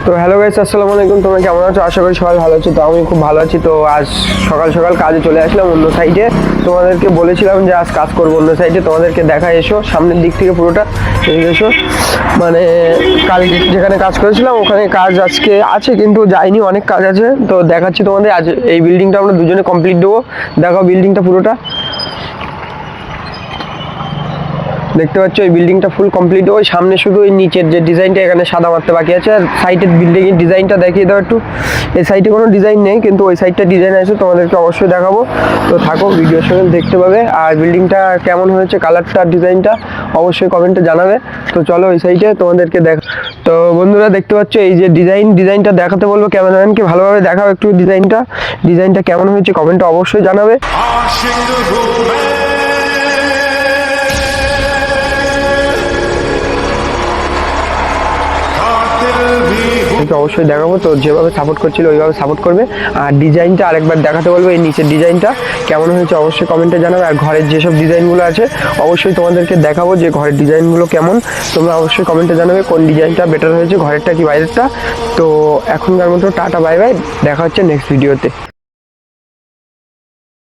তো hello guys, আসসালামু আলাইকুম। তোমরা কেমন আছো? আশা করি সবাই ভালো আছো। তো আমি খুব ভালো আছি। তো আজ সকাল সকাল কাজে চলে আসলাম অন্য সাইডে। তোমাদেরকে বলেছিলাম যে আজ কাজ করবো অন্য সাইডে, তোমাদেরকে দেখা। এসো সামনের দিক থেকে পুরোটা এসো। মানে কাল যেখানে কাজ করেছিলাম ওখানে কাজ আজকে আছে, কিন্তু যাইনি, অনেক কাজ আছে। তো দেখাচ্ছি তোমাদের। আজ এই বিল্ডিংটা আমরা দুজনে কমপ্লিট দেবো। দেখাও বিল্ডিংটা পুরোটা। দেখতে পাচ্ছ এই বিল্ডিংটা ফুল কমপ্লিট। ওই সামনে শুধু ওই নিচের যে ডিজাইনটা এখানে সাদা মারতে বাকি আছে। আর সাইডের বিল্ডিংয়ের ডিজাইনটা দেখিয়ে দাও একটু। এই সাইডে কোনো ডিজাইন নেই, কিন্তু ওই সাইডটা ডিজাইন আছে, তোমাদেরকে অবশ্যই দেখাবো। তো থাকো, ভিডিওর সঙ্গে দেখতে পাবে। আর বিল্ডিংটা কেমন হয়েছে, কালারটা, ডিজাইনটা অবশ্যই কমেন্টে জানাবে। তো চলো ওই সাইডে তোমাদেরকে তো বন্ধুরা দেখতে পাচ্ছ এই যে ডিজাইনটা দেখাতে বলবো ক্যামেরাম্যানকে, ভালোভাবে দেখাও একটু ডিজাইনটা কেমন হয়েছে কমেন্টে অবশ্যই জানাবে। অবশ্যই দেখাবো। তো যেভাবে সাপোর্ট করছিল ওইভাবে সাপোর্ট করবে। আর ডিজাইনটা আরেকবার দেখাতে বলবো, এই নিচের ডিজাইনটা কেমন হয়েছে অবশ্যই কমেন্টে জানাবে। আর ঘরের যেসব ডিজাইনগুলো আছে অবশ্যই তোমাদেরকে দেখাবো যে ঘরের ডিজাইনগুলো কেমন। তোমরা অবশ্যই কমেন্টে জানাবে কোন ডিজাইনটা বেটার হয়েছে, ঘরেরটা কি বাইরেরটা। তো এখনকার মতো টাটা, বাই বাই, দেখা হচ্ছে নেক্সট ভিডিওতে।